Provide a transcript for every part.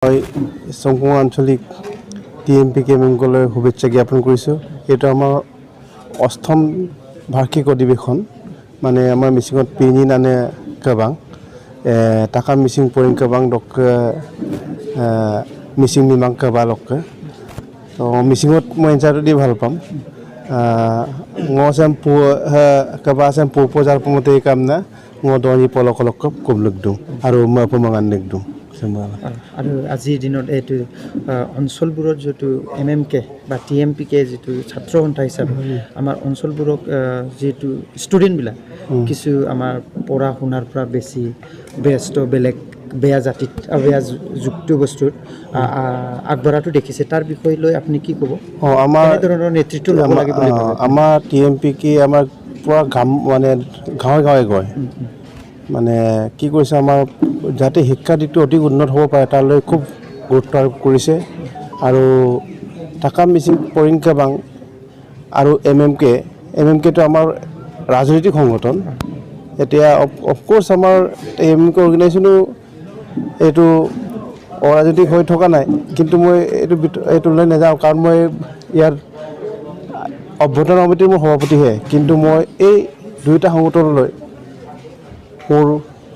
মই চমকং আঞ্চলিক TMPK মেম্বাৰলৈ শুভেচ্ছা জ্ঞাপন কৰিছোঁ। এইটো আমাৰ অষ্টম বাৰ্ষিক অধিৱেশন, মানে আমাৰ মিচিঙত পিনি নানে কেবাং টাকা মিচিং পৰিং কেবাং ডক মিচিং মিমাং কেবা লকে তো মিচিঙত মই এনচাৰটো দি ভাল পাম। ngosem pu kabasem pu pojar pumute kamna ngodoni polokolok kumlugdu aru ma pumangan negdu semala aru আজি দিনত এটো অঞ্চলবোৰত যেটো MMK বা TMPK যেটো ছাত্ৰ সন্থা হিচাপে আমাৰ অঞ্চলবোৰক যেটো ষ্টুডেন্ট বিলা কিছু আমাৰ পঢ়া শুনাৰ পৰা বেছি ব্যস্ত বেলেগ বেয়া জাতিত বেয়া যুক্ত বস্তুত আগবঢ়াটো দেখিছে তাৰ বিষয় লৈ আপুনি কি ক'ব? আমাৰ ধৰণৰ নেতৃত্ব ল'ব লাগে বুলি ভাবে আমাৰ TMPK আমাৰ পুৰা মানে গাঁৱে গাঁৱে গৈ মানে কি কৰিছে আমাৰ যাতে শিক্ষা দিশটো অতি উন্নত হ'ব পাৰে তালৈ খুব গুৰুত্ব আৰোপ কৰিছে। আৰু টাকা মিচিং পৰিং কেবাং আৰু MMK টো আমাৰ ৰাজনৈতিক সংগঠন। এতিয়া অফক'ৰ্ছ আমাৰ MMK অৰ্গেনাইজেশ্যনো এইটো অৰাজনৈতিক হৈ থকা নাই, কিন্তু মই এইটোলৈ নাযাওঁ কাৰণ মই ইয়াৰ অভ্যৰ্থনা সমিতিৰ মই সভাপতিহে, কিন্তু মই এই দুয়োটা সংগঠনলৈ মোৰ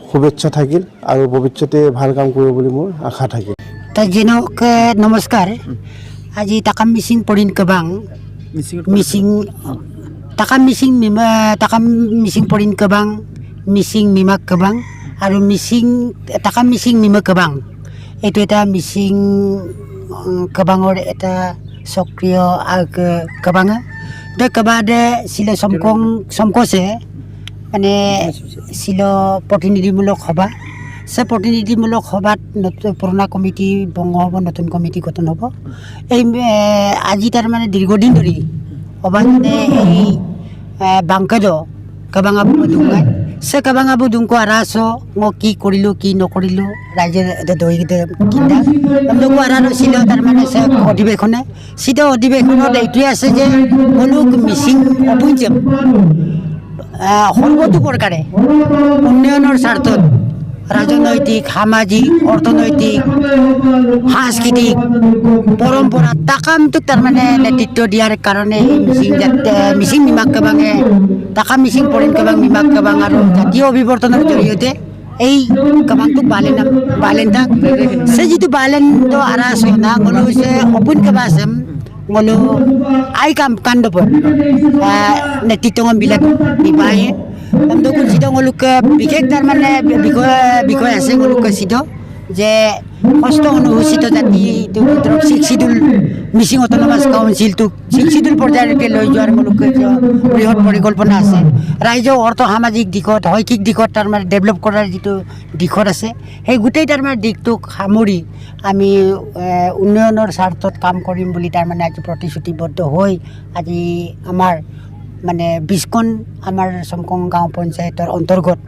শুভেচ্ছা থাকিল আৰু ভৱিষ্যতে ভাল কাম কৰিব বুলি মোৰ আশা থাকিল। তাজনক নমস্কাৰ। আজি টাকা মিচিং পৰিং কেবাং মিচিং টাকা মিচিং পৰিং কেবাং মিচিং মিমাক কেবাং আৰু টাকা মিচিং মিমা কেবাং এইটো এটা মিচিং কেবাঙৰ এটা সক্ৰিয় কেবাঙা দে কেবাদে চিলে চমকছে মানে ছিল প্ৰতিনিধিমূলক সভা। সে প্ৰতিনিধিমূলক সভাত পুৰণা কমিটি ভংগ হ'ব, নতুন কমিটি গঠন হ'ব। এই আজি তাৰমানে দীৰ্ঘদিন ধৰি অবাধে এই বাংকেদ কেবাঙাবো দুঙাই সে কেবাঙাবো দুংকো আৰাছ মই কি কৰিলোঁ কি নকৰিলোঁ ৰাইজে দৈ কিনা দুংকো আৰাছ ছিল তাৰমানে সে অধিৱেশনে চিধা অধিৱেশনত এইটোৱে আছে যে মুলুক মিচিং অপুঞ্জম সৰ্বতো প্ৰকাৰে উন্নয়নৰ স্বাৰ্থত ৰাজনৈতিক সামাজিক অৰ্থনৈতিক সাংস্কৃতিক পৰম্পৰা তাকামটোক তাৰমানে নেতৃত্ব দিয়াৰ কাৰণে মিচিং মিমাক কেবাঙে টাকা মিচিং পৰিং কেবাং মিমাক কেবাং আৰু জাতীয় অভিৱৰ্তনৰ জৰিয়তে এই কেবাংটোক বালেণ্টাক সে যিটো বালেণ্ট আৰাছ না গ'লো হৈছে অপুন কেবা আছে গ'লো আই কাণ্ডপৰ নেতৃত্ব বিলাক বিবাহে চিধ গলোকে বিশেষ তাৰমানে বিষয় আছে গলোকে চিধ যে ষষ্ঠ অনুসূচিত জাতিটোৰ ভিতৰত 6 শিডিউল মিচিং অট'নমাছ কাউন্সিলটোক 6 শিডিউল পৰ্যায়লৈকে লৈ যোৱাৰ গলোকে বৃহৎ পৰিকল্পনা আছে। ৰাইজৰ অৰ্থ সামাজিক দিশত শৈক্ষিক দিশত তাৰমানে ডেভেলপ কৰাৰ যিটো দিশত আছে সেই গোটেই তাৰমানে দিশটোক সামৰি আমি উন্নয়নৰ স্বাৰ্থত কাম কৰিম বুলি তাৰমানে আজি প্ৰতিশ্ৰুতিবদ্ধ হৈ আজি আমাৰ মানে 20খন আমাৰ চমকং গাঁও পঞ্চায়তৰ অন্তৰ্গত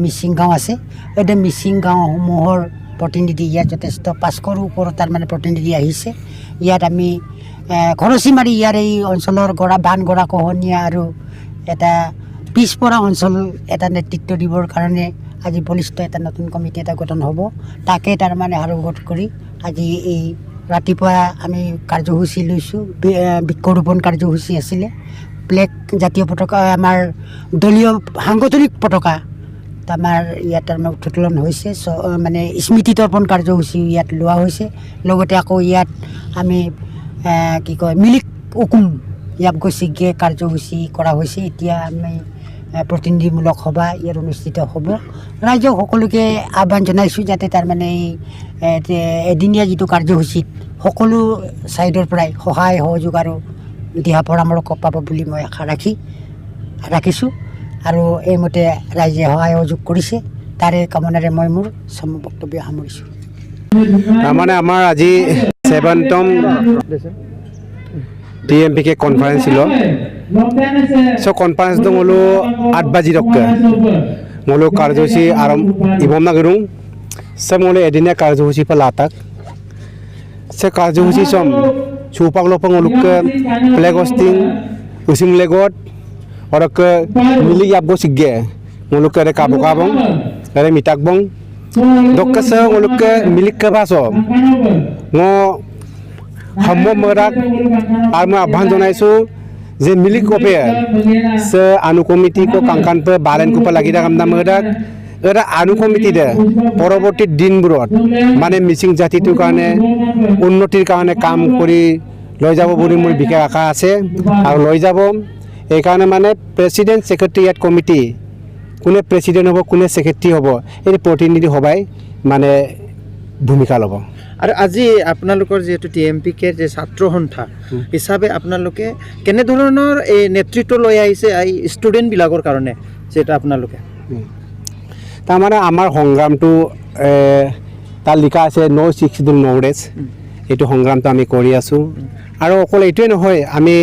মিচিং গাঁও আছে। এই মিচিং গাঁওসমূহৰ প্ৰতিনিধি ইয়াত যথেষ্ট 500ৰ ওপৰত তাৰমানে প্ৰতিনিধি আহিছে। ইয়াত আমি খৰচী মাৰি ইয়াৰ এই অঞ্চলৰ বান গৰাখহনীয়া আৰু এটা পিছপৰা অঞ্চল এটা নেতৃত্ব দিবৰ কাৰণে আজি বলিষ্ঠ এটা নতুন কমিটি এটা গঠন হ'ব। তাকে তাৰমানে হাৰুগত কৰি আজি এই ৰাতিপুৱা আমি কাৰ্যসূচী লৈছোঁ। বৃক্ষৰোপণ কাৰ্যসূচী আছিলে। ব্লেক জাতীয় পতাকা আমাৰ দলীয় সাংগঠনিক পতাকা আমাৰ ইয়াত তাৰমানে উত্তোলন হৈছে, মানে স্মৃতি তৰ্পণ কাৰ্যসূচী ইয়াত লোৱা হৈছে। লগতে আকৌ ইয়াত আমি কি কয় মিলিক উকুম ইয়াত গৈছিগে কাৰ্যসূচী কৰা হৈছে। এতিয়া আমি প্ৰতিনিধিমূলক সভা ইয়াত অনুষ্ঠিত হ'ব। ৰাইজক সকলোকে আহ্বান জনাইছোঁ যাতে তাৰমানে এই এদিনীয়া যিটো কাৰ্যসূচীত সকলো ছাইডৰ পৰাই সহায় সহযোগ আৰু দিহা পৰামৰ্শ পাব বুলি মই আশা ৰাখিছোঁ আৰু এইমতে ৰাইজে সহায় সহযোগ কৰিছে তাৰে কামনাৰে মই মোৰ বক্তব্য সামৰিছোঁ। তাৰমানে আমাৰ আজি 7ম TMPK কনফাৰেন্স ছিল। সো কনফাৰেন্সটো মোলো 8 বাজি ৰখে মোলো কাৰ্যসূচী ইবম নাগিৰুং সে মোলো এদিনীয়া কাৰ্যসূচী পেলা তাক সে কাৰ্যসূচী সম চৌপাক লপং ওলুকে ফ্লেগ হোষ্টিং উচিং লেগত और मिली आपको सिग्गे मुलुक करे काबो काबों करे मिटाक बों Dokasa nguluke milik kebaso ngo hammo merak arma abhan jonaisu je milik kope se anu komiti ko kangkan pe balen ko lagi da kamna merak era anu komiti de পরবর্তী দিনবোৰত মানে মিচিং জাতিটোৰ কাৰণে উন্নতিৰ কাৰণে কাম কৰি লৈ যাব বুলি মোৰ বিশেষ আশা আছে আৰু লৈ যাব এই কাৰণে মানে প্ৰেসিডেন্ট সেক্ৰেটাৰিয়েট কমিটি কোনে প্ৰেসিডেন্ট হ'ব কোনে সেক্ৰেটাৰি হ'ব এই প্ৰতিনিধি সভাই মানে ভূমিকা ল'ব আৰু আজি আপোনালোকৰ যেটো টিএমপিকে যে ছাত্ৰ সন্থা হিচাপে আপোনালোকে কেনে ধৰণৰ এই নেতৃত্ব লৈ আহিছে এই ষ্টুডেন্ট বিলাকৰ কাৰণে যেটা আপোনালোকে তাৰমানে আমাৰ সংগ্ৰামটো তাৰ লিখা আছে নো শিক্ষিত নৌৰেজ এইটো সংগ্ৰামটো আমি কৰি আছোঁ আৰু অকল এইটোৱে নহয় আমি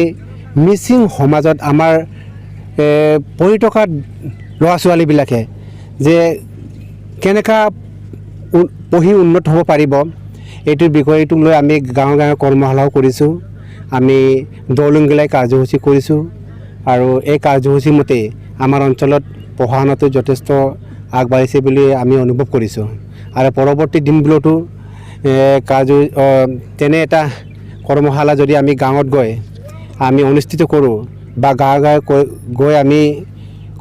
মিচিং সমাজত আমাৰ পঢ়ি থকা ল'ৰা ছোৱালীবিলাকে যে কেনেকুৱা পঢ়ি উন্নত হ'ব পাৰিব এইটোৰ বিষয়টোক লৈ আমি গাঁৱে গাঁৱে কৰ্মশালাও কৰিছোঁ আমি দৌলুংগিলাই কাৰ্যসূচী কৰিছোঁ আৰু এই কাৰ্যসূচী মতে আমাৰ অঞ্চলত পঢ়া শুনাটো যথেষ্ট আগবাঢ়িছে বুলি আমি অনুভৱ কৰিছোঁ আৰু পৰৱৰ্তী দিনবোৰতো তেনে এটা কৰ্মশালা যদি আমি গাঁৱত গৈ আমি অনুষ্ঠিত কৰোঁ বা গাঁৱে গাঁৱে গৈ আমি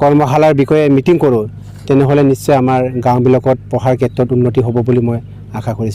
কৰ্মশালাৰ বিষয়ে মিটিং কৰোঁ তেনেহ'লে নিশ্চয় আমাৰ গাঁওবিলাকত পঢ়াৰ ক্ষেত্ৰত উন্নতি হ'ব বুলি মই আশা কৰিছোঁ